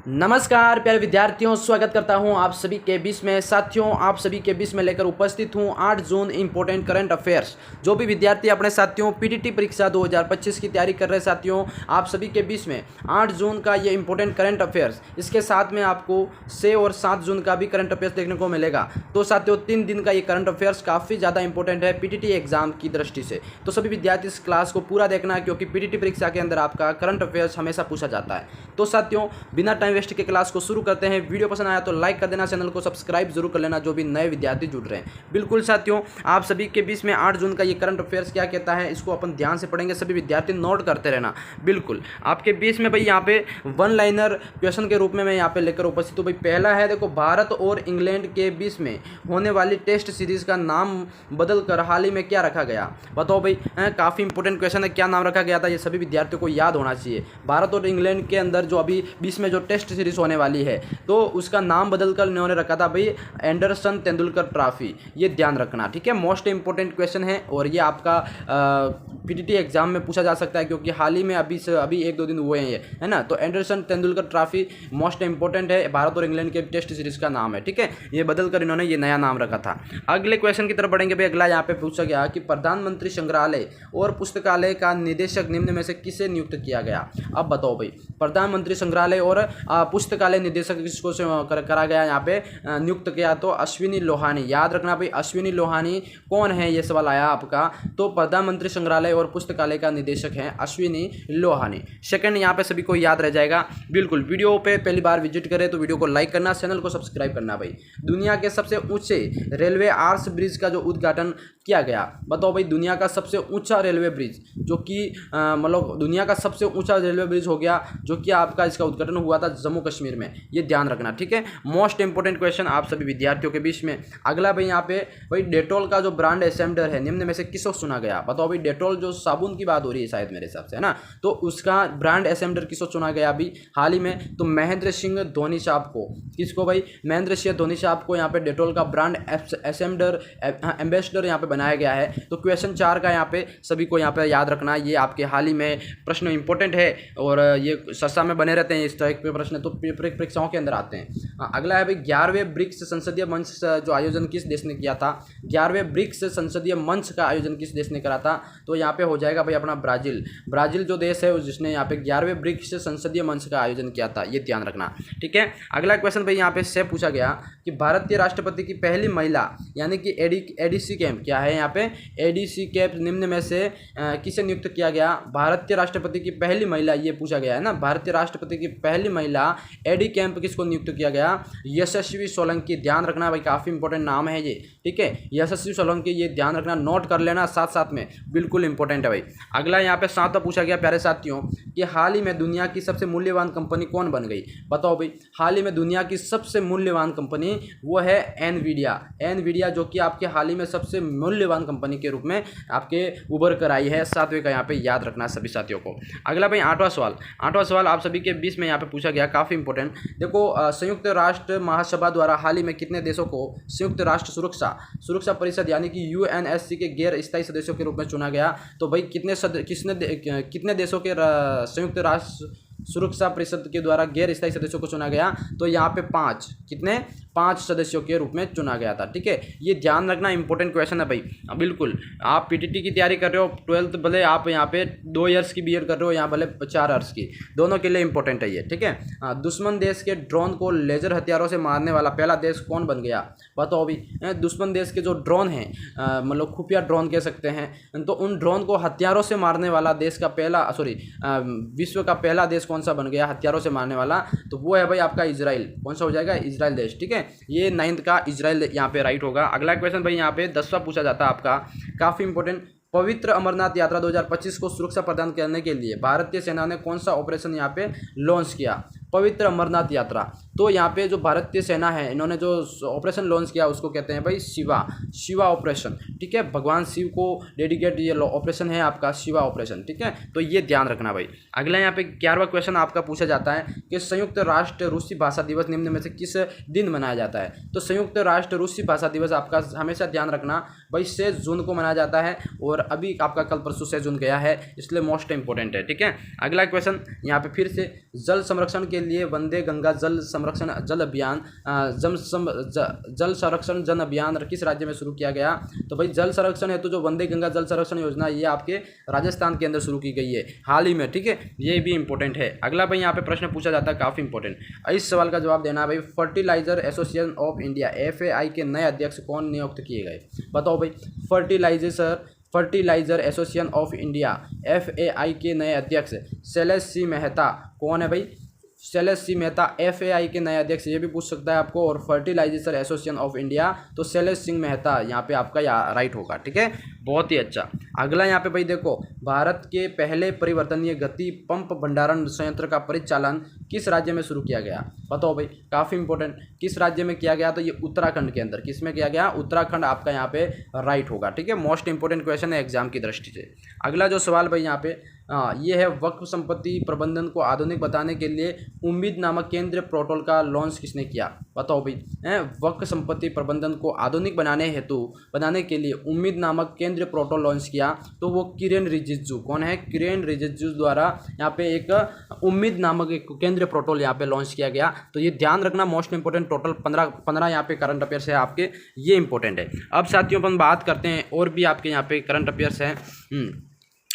नमस्कार प्यारे विद्यार्थियों, स्वागत करता हूं आप सभी के बीच में। साथियों, आप सभी के बीच में लेकर उपस्थित हूं 8 जून इंपॉर्टेंट करंट अफेयर्स। जो भी विद्यार्थी अपने साथियों पीटीटी परीक्षा 2025 की तैयारी कर रहे साथियों, आप सभी के बीच में 8 जून का ये इंपॉर्टेंट करंट अफेयर्स, इसके साथ में आपको 6 और 7 जून का भी करंट अफेयर्स देखने को मिलेगा। तो साथियों 3 दिन का ये करंट अफेयर्स काफ़ी ज़्यादा इंपॉर्टेंट है पीटीटी एग्जाम की दृष्टि से। तो सभी विद्यार्थी इस क्लास को पूरा देखना है, क्योंकि पीटीटी परीक्षा के अंदर आपका करंट अफेयर्स हमेशा पूछा जाता है। तो साथियों बिना टाइम वेस्ट के क्लास को शुरू करते हैं। वीडियो पसंद आया तो लाइक कर देना, चैनल को सब्सक्राइब जरूर कर लेना जो भी नए विद्यार्थी जुड़ रहे हैं। बिल्कुल साथियों, आप सभी के बीच में 8 जून का ये करंट अफेयर्स क्या कहता है, इसको अपन ध्यान से पढ़ेंगे। सभी विद्यार्थी नोट करते रहना। बिल्कुल आपके बीच में भाई यहाँ पे वन लाइनर क्वेश्चन के रूप में मैं यहाँ पे लेकर उपस्थित हूँ। भाई पहला है, देखो, भारत और इंग्लैंड के बीच में होने वाली टेस्ट सीरीज का नाम बदल कर हाल ही में क्या रखा गया? बताओ भाई, काफ़ी इंपॉर्टेंट क्वेश्चन है। क्या नाम रखा गया था, ये सभी विद्यार्थियों को याद होना चाहिए। भारत और इंग्लैंड के अंदर जो अभी बीच में जो टेस्ट सीरीज होने वाली है, तो उसका नाम बदलकर इन्होंने रखा था भाई एंडरसन तेंदुलकर ट्रॉफी। ये ध्यान रखना, ठीक है। मोस्ट इंपॉर्टेंट क्वेश्चन है और ये आपका पीटीटी एग्जाम में पूछा जा सकता है, क्योंकि हाल ही में अभी 1-2 दिन हुए हैं ये, है ना। तो Anderson Tendulkar trophy most important है, भारत और इंग्लैंड के टेस्ट सीरीज का नाम है, ठीक है। ये बदलकर इन्होंने ये नया नाम रखा था। अगले क्वेश्चन की तरफ बढ़ेंगे भाई। अगला यहाँ पे पूछा गया कि प्रधानमंत्री संग्रहालय और पुस्तकालय का निदेशक निम्न में से किसे नियुक्त किया गया? अब बताओ भाई, प्रधानमंत्री संग्रहालय और पुस्तकालय निदेशक किसको करा गया यहाँ पे नियुक्त किया? तो अश्विनी लोहानी। याद रखना भाई, अश्विनी लोहानी कौन है, ये सवाल आया आपका। तो प्रधानमंत्री संग्रहालय और पुस्तकालय का निदेशक है अश्विनी लोहानी। सेकंड यहाँ पे सभी को याद रह जाएगा। बिल्कुल, वीडियो पे पहली बार विजिट करें तो वीडियो को लाइक करना, चैनल को सब्सक्राइब करना। भाई दुनिया के सबसे ऊंचे रेलवे आर्च ब्रिज का जो उद्घाटन किया गया, बताओ भाई। दुनिया का सबसे ऊंचा रेलवे ब्रिज, जो कि मतलब दुनिया का सबसे ऊंचा रेलवे ब्रिज हो गया, जो कि आपका इसका उद्घाटन हुआ था जम्मू कश्मीर में। ये ध्यान रखना, ठीक है। मोस्ट इंपोर्टेंट क्वेश्चन आप सभी विद्यार्थियों के बीच में। अगला भाई यहाँ पे, भाई डेटोल का जो ब्रांड एम्बेसडर है निम्न में से किसको चुना गया? बताओ भाई, डेटोल जो साबुन की बात हो रही है शायद मेरे हिसाब से, है ना। तो उसका ब्रांड एम्बेसडर किसको चुना गया अभी हाल ही में? तो महेंद्र सिंह धोनी साहब को। किसको भाई? महेंद्र सिंह धोनी साहब को यहाँ पे डेटोल का ब्रांड एम्बेसडर यहाँ पे बनाया गया है। तो क्वेश्चन 4 का यहाँ पे सभी को यहाँ पे याद रखना। ये आपके हाल ही में प्रश्न इंपॉर्टेंट है और ये सस्ता में बने रहते हैं इस तरह के प्रश्न, तो परीक्षाओं के अंदर आते हैं। अगला है भाई, 11वें ब्रिक्स संसदीय मंच जो आयोजन किस देश ने किया था? 11वें ब्रिक्स संसदीय मंच का आयोजन किस देश ने करा था? तो यहाँ पे हो जाएगा भाई अपना ब्राजील। ब्राजील जो देश है जिसने यहाँ पे 11वें ब्रिक्स संसदीय मंच का आयोजन किया था। ये ध्यान रखना, ठीक है। अगला क्वेश्चन भाई यहाँ पे से पूछा गया कि भारतीय राष्ट्रपति की पहली महिला यानी कि एडीसी कैंप क्या है यहाँ पे? एडीसी कैंप निम्न में से किसे नियुक्त किया गया? भारतीय राष्ट्रपति की पहली महिला, ये पूछा गया है ना। भारतीय राष्ट्रपति की पहली महिला एडी कैंप किसको नियुक्त किया गया? यशस्वी सोलंकी। ध्यान रखना भाई, काफ़ी इंपॉर्टेंट नाम है ये, ठीक है। यशस्वी सोलंकी, ये ध्यान रखना, नोट कर लेना साथ साथ में, बिल्कुल इंपॉर्टेंट है भाई। अगला यहाँ पे 7वां पूछा गया प्यारे साथियों कि हाल ही में दुनिया की सबसे मूल्यवान कंपनी कौन बन गई? बताओ भाई, हाल ही में दुनिया की सबसे मूल्यवान कंपनी वो है एनवीडिया, जो कि आपके हाल ही में सबसे मूल्यवान कंपनी के रूप में आपके उभर कर आई है। 7वें का यहाँ पे याद रखना सभी साथियों को। अगला भाई 8वां सवाल आप सभी के बीच में यहाँ पे पूछा गया, काफ़ी इंपॉर्टेंट। देखो, संयुक्त राष्ट्र महासभा द्वारा हाल ही में कितने देशों को संयुक्त राष्ट्र सुरक्षा परिषद यानी कि यूएनएससी के गैर स्थायी सदस्यों के रूप में चुना गया? तो भाई कितने देशों के संयुक्त राष्ट्र सुरक्षा परिषद के द्वारा गैर स्थायी सदस्यों को चुना गया? तो यहाँ पे 5 सदस्यों के रूप में चुना गया था, ठीक है। ये ध्यान रखना, इंपॉर्टेंट क्वेश्चन है भाई। बिल्कुल, आप पीटीटी की तैयारी कर रहे हो, 12th भले आप यहाँ पे 2 ईयर्स की बीएड कर रहे हो, यहाँ भले 4 ईयर्स की, दोनों के लिए इंपॉर्टेंट है ये, ठीक है। दुश्मन देश के ड्रोन को लेजर हथियारों से मारने वाला पहला देश कौन बन गया? बताओ अभी, दुश्मन देश के जो ड्रोन हैं, मतलब खुफिया ड्रोन कह सकते हैं, तो उन ड्रोन को हथियारों से मारने वाला देश का विश्व का पहला देश कौन सा बन गया हथियारों से मारने वाला? तो वो है भाई आपका इजराइल। कौन सा हो जाएगा? इजराइल देश, ठीक है। ये 9th का इजराइल यहाँ पे राइट होगा। अगला क्वेश्चन भाई यहाँ पे 10वां पूछा जाता है आपका, काफ़ी इंपॉर्टेंट। पवित्र अमरनाथ यात्रा 2025 को सुरक्षा प्रदान करने के लिए भारतीय सेना ने कौन सा ऑपरेशन यहाँ पे लॉन्च किया? पवित्र अमरनाथ यात्रा। तो यहाँ पे जो भारतीय सेना है, इन्होंने जो ऑपरेशन लॉन्च किया उसको कहते हैं भाई शिवा ऑपरेशन, ठीक है। भगवान शिव को डेडिकेट ये ऑपरेशन है आपका, शिवा ऑपरेशन, ठीक है। तो ये ध्यान रखना भाई। अगला यहाँ पे 11वां क्वेश्चन आपका पूछा जाता है कि संयुक्त राष्ट्र रूसी भाषा दिवस निम्न में से किस दिन मनाया जाता है? तो संयुक्त राष्ट्र रूसी भाषा दिवस आपका हमेशा ध्यान रखना भाई 6 जून को मनाया जाता है, और अभी आपका कल परसों 6 जून गया है, इसलिए मोस्ट इंपॉर्टेंट है, ठीक है। अगला क्वेश्चन यहाँ पे फिर से, जल संरक्षण के लिए वंदे गंगा जल संरक्षण जल अभियान जल संरक्षण जन अभियान किस राज्य में शुरू किया गया? तो भाई जल संरक्षण है तो जो वंदे गंगा जल संरक्षण योजना ये आपके राजस्थान के अंदर शुरू की गई है हाल ही में, ठीक है, ये भी इंपॉर्टेंट है। अगला भाई यहाँ पे प्रश्न पूछा जाता है काफ़ी इंपॉर्टेंट, इस सवाल का जवाब देना है भाई। Fertiliser association of India FAI के नए अध्यक्ष कौन नियुक्त किए गए? बताओ भाई। Fertiliser association of India FAI के नए अध्यक्ष शैलेश सिंह मेहता कौन है भाई? शैलेश सिंह मेहता FAI के नए अध्यक्ष, ये भी पूछ सकता है आपको। और फर्टिलाइजेशन एसोसिएशन ऑफ इंडिया तो शैलेश सिंह मेहता यहाँ पे आपका राइट होगा, ठीक है, बहुत ही अच्छा। अगला यहाँ पे भाई देखो, भारत के पहले परिवर्तनीय गति पंप भंडारण संयंत्र का परिचालन किस राज्य में शुरू किया गया? बताओ भाई, काफ़ी इंपॉर्टेंट, किस राज्य में किया गया? तो ये उत्तराखंड के अंदर। किस में किया गया? उत्तराखंड आपका यहाँ पे राइट होगा, ठीक है, मोस्ट इंपॉर्टेंट क्वेश्चन है एग्जाम की दृष्टि से। अगला जो सवाल भाई यहाँ पे ये है, वक्फ संपत्ति प्रबंधन को आधुनिक बताने के लिए उम्मीद नामक केंद्रीय पोर्टल का लॉन्च किसने किया? बताओ भाई। वक्फ संपत्ति प्रबंधन को आधुनिक बनाने के लिए उम्मीद नामक केंद्रीय पोर्टल लॉन्च किया, तो वो किरेन रिजिजू। कौन है? किरेन रिजिजू द्वारा यहाँ पे एक उम्मीद नामक एक केंद्रीय पोर्टल यहाँ पे लॉन्च किया गया। तो ये ध्यान रखना, मोस्ट इंपोर्टेंट, टोटल 15 यहाँ पे करंट अफेयर्स है आपके, ये इंपॉर्टेंट है। अब साथियों अपन बात करते हैं और भी आपके यहाँ पे करंट अफेयर्स हैं।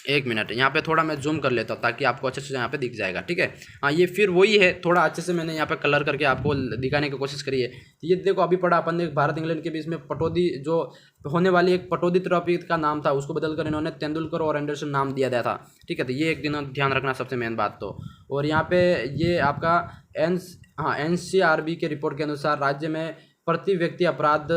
एक मिनट, यहाँ पे थोड़ा मैं जूम कर लेता हूँ ताकि आपको अच्छे से यहाँ पे दिख जाएगा, ठीक है। हाँ, ये फिर वही है, थोड़ा अच्छे से मैंने यहाँ पे कलर करके आपको दिखाने की कोशिश करी है। ये देखो, अभी पढ़ा अपन ने भारत इंग्लैंड के बीच में पटौदी जो होने वाली एक पटौदी ट्रॉफी का नाम था, उसको बदलकर इन्होंने तेंदुलकर और एंडरसन नाम दिया गया था, ठीक है। तो ये एक दिन ध्यान रखना, सबसे मेन बात तो। और यहाँ पे ये आपका NCRB के रिपोर्ट के अनुसार राज्य में प्रति व्यक्ति अपराध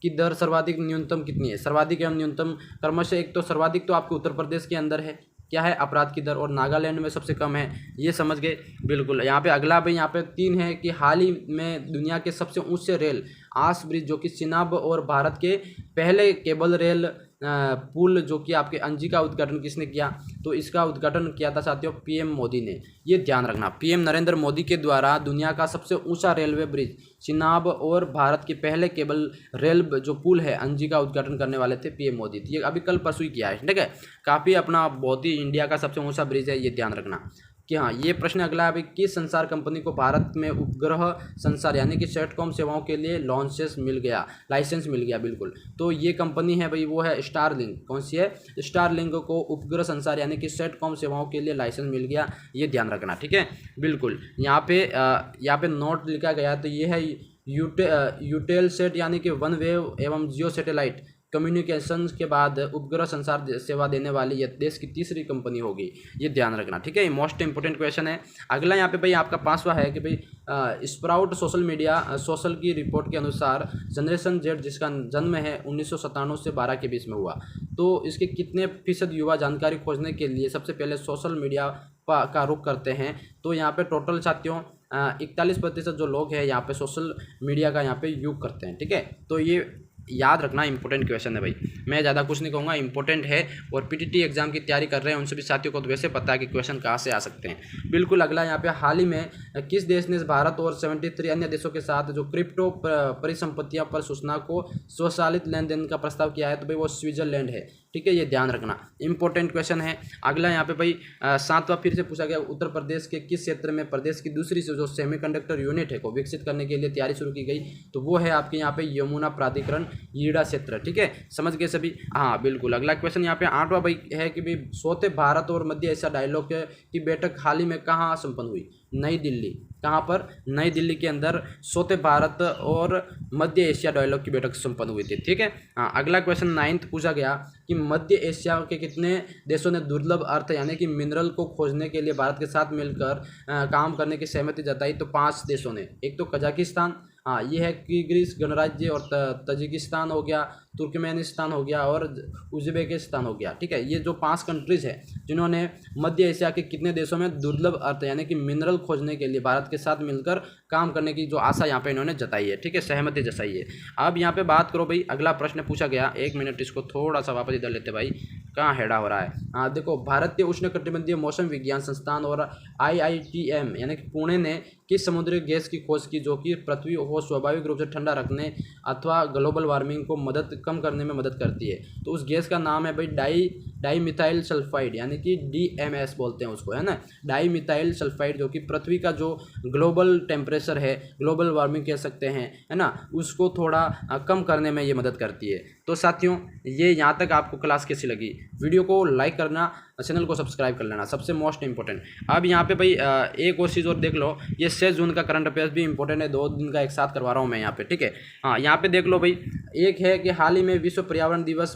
की दर सर्वाधिक न्यूनतम कितनी है? सर्वाधिक एवं न्यूनतम क्रमशः, एक तो सर्वाधिक तो आपके उत्तर प्रदेश के अंदर है, क्या है? अपराध की दर, और नागालैंड में सबसे कम है, ये समझ गए, बिल्कुल। यहाँ पे अगला भाई यहाँ पे 3 है कि हाल ही में दुनिया के सबसे ऊंचे रेल आस ब्रिज जो कि चिनाब और भारत के पहले केबल रेल पुल जो कि आपके अंजी का उद्घाटन किसने किया? तो इसका उद्घाटन किया था साथियों PM मोदी ने, ये ध्यान रखना। PM नरेंद्र मोदी के द्वारा दुनिया का सबसे ऊंचा रेलवे ब्रिज चिनाब और भारत के पहले केबल रेल जो पुल है अंजी का उद्घाटन करने वाले थे PM मोदी। ये अभी कल परसों ही किया है, ठीक है। काफ़ी अपना बहुत ही इंडिया का सबसे ऊँचा ब्रिज है, ये ध्यान रखना। कि हाँ, ये प्रश्न अगला है भाई, किस संचार कंपनी को भारत में उपग्रह संचार यानी कि सैटकॉम सेवाओं के लिए लाइसेंस मिल गया? बिल्कुल, तो ये कंपनी है भाई, वो है स्टारलिंक। कौन सी है? स्टारलिंक को उपग्रह संचार यानी कि सैटकॉम सेवाओं के लिए लाइसेंस मिल गया, ये ध्यान रखना, ठीक है, बिल्कुल। यहाँ पे नोट लिखा गया, तो ये है यूटेलसेट यानी कि वन वेव एवं जियो सैटेलाइट कम्युनिकेशन के बाद उपग्रह संचार सेवा देने वाली यह देश की तीसरी कंपनी होगी, ये ध्यान रखना, ठीक है। ये मोस्ट इंपोर्टेंट क्वेश्चन है। अगला यहाँ पे भाई आपका 5वां है कि भाई स्प्राउट सोशल की रिपोर्ट के अनुसार जनरेशन Z जिसका जन्म है 1997 से 12 के बीच में हुआ, तो इसके कितने % युवा जानकारी खोजने के लिए सबसे पहले सोशल मीडिया का रुख करते हैं? तो यहाँ पे टोटल साथियों 41% जो लोग हैं यहाँ पे सोशल मीडिया का यहाँ पे यूज करते हैं, ठीक है। तो ये याद रखना, इंपॉर्टेंट क्वेश्चन है भाई, मैं ज़्यादा कुछ नहीं कहूँगा, इंपॉर्टेंट है। और PTT एग्जाम की तैयारी कर रहे हैं उन सभी साथियों को तो वैसे पता है कि क्वेश्चन कहाँ से आ सकते हैं, बिल्कुल। अगला यहाँ पे हाल ही में किस देश ने भारत और 73 अन्य देशों के साथ जो क्रिप्टो परिसंपत्तियों पर सूचना को स्वचालित लेन देन का प्रस्ताव किया है? तो भाई वो स्विट्जरलैंड है, ठीक है, ये ध्यान रखना, इंपॉर्टेंट क्वेश्चन है। अगला यहाँ पे भाई 7वां फिर से पूछा गया, उत्तर प्रदेश के किस क्षेत्र में प्रदेश की दूसरी जो सेमीकंडक्टर यूनिट है को विकसित करने के लिए तैयारी शुरू की गई? तो वो है आपके यहाँ पे यमुना प्राधिकरण ईड़ा क्षेत्र, ठीक है, समझ गए सभी? हाँ, बिल्कुल। अगला क्वेश्चन यहाँ पे 8वां भाई है कि भाई चौथे भारत और मध्य एशिया डायलॉग की बैठक हाल ही में कहाँ संपन्न हुई? नई दिल्ली। कहाँ पर? नई दिल्ली के अंदर चौथे भारत और मध्य एशिया डायलॉग की बैठक संपन्न हुई थी, ठीक है। हाँ, अगला क्वेश्चन 9th पूछा गया कि मध्य एशिया के कितने देशों ने दुर्लभ अर्थ यानी कि मिनरल को खोजने के लिए भारत के साथ मिलकर काम करने की सहमति जताई? तो 5 देशों ने। एक तो कजाकिस्तान, हाँ ये है किर्गिज गणराज्य, और तजिकिस्तान हो गया, तुर्कमेनिस्तान हो गया और उज्बेकिस्तान हो गया, ठीक है। ये जो 5 कंट्रीज़ हैं जिन्होंने मध्य एशिया के कितने देशों में दुर्लभ अर्थ यानी कि मिनरल खोजने के लिए भारत के साथ मिलकर काम करने की जो आशा यहाँ पे इन्होंने जताई है, ठीक है, सहमति जताई है। अब यहाँ पे बात करो भाई, अगला प्रश्न पूछा गया, 1 मिनट इसको थोड़ा सा वापस इधर लेते भाई, कहाँ हेडा हो रहा है। हाँ देखो, भारतीय उष्णकटिबंधीय मौसम विज्ञान संस्थान और IITM यानी कि पुणे ने किस समुद्री गैस की खोज की जो कि पृथ्वी को स्वाभाविक रूप से ठंडा रखने अथवा ग्लोबल वार्मिंग को मदद कम करने में मदद करती है। तो उस गैस का नाम है भाई डाई मिथाइल सल्फाइड, यानी कि DMS बोलते हैं उसको, है ना, डाई मिथाइल सल्फाइड, जो कि पृथ्वी का जो ग्लोबल टेम्परेचर है, ग्लोबल वार्मिंग कह सकते हैं, है ना, उसको थोड़ा कम करने में ये मदद करती है। तो साथियों, ये यहाँ तक आपको क्लास कैसी लगी? वीडियो को लाइक करना, चैनल को सब्सक्राइब कर लेना, सबसे मोस्ट इंपॉर्टेंट। अब यहाँ पे भाई एक और चीज़ और देख लो, ये 6 जून का करंट अफेयर्स भी इंपॉर्टेंट है, 2 दिन का एक साथ करवा रहा हूँ मैं यहाँ पे, ठीक है। हाँ, यहाँ पे देख लो भाई, एक है कि हाल ही में विश्व पर्यावरण दिवस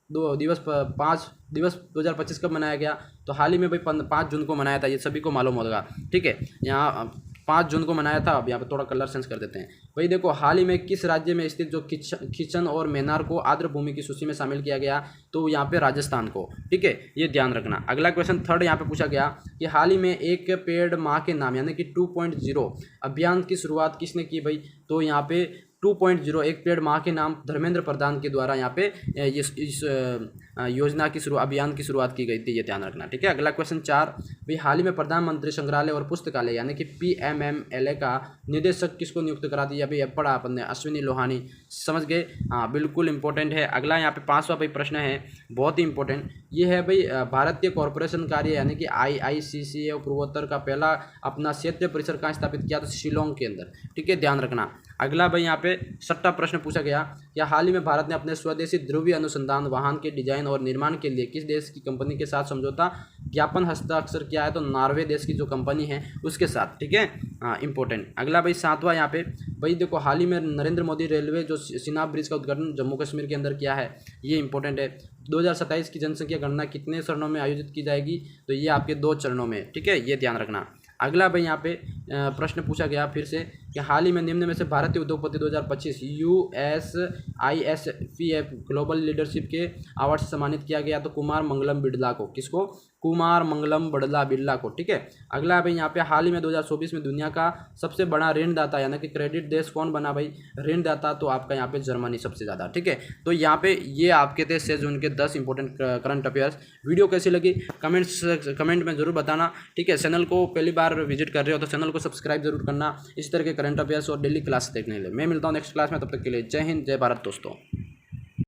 5 दिवस 2025 कब मनाया गया? तो हाल ही में भाई 5 जून को मनाया था, ये सभी को मालूम होगा, ठीक है। यहाँ 5 जून को मनाया था। अब यहाँ पे थोड़ा कलर सेंस कर देते हैं भाई। देखो, हाल ही में किस राज्य में स्थित जो किचन और मैनार को आर्द्र भूमि की सूची में शामिल किया गया? तो यहाँ पे राजस्थान को, ठीक है, ये ध्यान रखना। अगला क्वेश्चन 3 यहाँ पे पूछा गया कि हाल ही में एक पेड़ माह के नाम यानी कि 2.0 अभियान की शुरुआत किसने की भाई? तो यहाँ पे 2.0 एक पेड़ माह के नाम धर्मेंद्र प्रधान के द्वारा यहाँ पे इस योजना की अभियान की शुरुआत की गई थी, ये ध्यान रखना, ठीक है। अगला क्वेश्चन 4 भाई, हाल ही में प्रधानमंत्री संग्रहालय और पुस्तकालय यानी कि PMMLA का निदेशक किसको नियुक्त करा दिया? अभी पढ़ा अपन ने, अश्विनी लोहानी, समझ गए? हाँ, बिल्कुल इंपॉर्टेंट है। अगला यहाँ पे 5वां भाई प्रश्न है, बहुत ही इंपॉर्टेंट, ये है भाई, भारतीय कॉरपोरेशन कार्य यानी कि IICCA पूर्वोत्तर का पहला अपना क्षेत्रीय परिसर कहाँ स्थापित किया? तो शिलोंग के अंदर, ठीक है, ध्यान रखना। अगला भाई यहाँ पे 6वां प्रश्न पूछा गया, क्या हाल ही में भारत ने अपने स्वदेशी ध्रुवीय अनुसंधान वाहन के डिजाइन और निर्माण के लिए किस देश की कंपनी के साथ समझौता ज्ञापन हस्ताक्षर किया है? तो नॉर्वे देश की जो कंपनी है उसके साथ, ठीक है। हाँ, इंपॉर्टेंट। अगला भाई 7वां यहाँ पे भाई, देखो, हाल ही में नरेंद्र मोदी रेलवे जो चिनाब ब्रिज का उद्घाटन जम्मू कश्मीर के अंदर किया है, ये इंपॉर्टेंट है। 2027 की जनसंख्या गणना कितने चरणों में आयोजित की जाएगी? तो ये आपके 2 चरणों में, ठीक है, ये ध्यान रखना। अगला भाई यहाँ पे प्रश्न पूछा गया फिर से कि हाल ही में निम्न में से भारतीय उद्योगपति 2025 USISFF ग्लोबल लीडरशिप के अवार्ड से सम्मानित किया गया? तो कुमार मंगलम बिड़ला को, किसको? कुमार मंगलम बिड़ला को, ठीक है। अगला भाई यहाँ पे हाल ही में 2024 में दुनिया का सबसे बड़ा ऋणदाता यानी कि क्रेडिट देश कौन बना भाई? ऋणदाता तो आपका यहाँ पे जर्मनी सबसे ज़्यादा, ठीक है। तो यहाँ पे ये आपके थे 6 जून के 10 इंपॉर्टेंट करंट अफेयर्स। वीडियो कैसी लगी कमेंट में जरूर बताना, ठीक है। चैनल को पहली बार विजिट कर रहे हो तो चैनल को सब्सक्राइब जरूर करना इस तरह के करंट अफेयर्स और डेली क्लास देखने के लिए। मैं मिलता हूँ नेक्स्ट क्लास में, तब तक के लिए जय हिंद, जय भारत दोस्तों।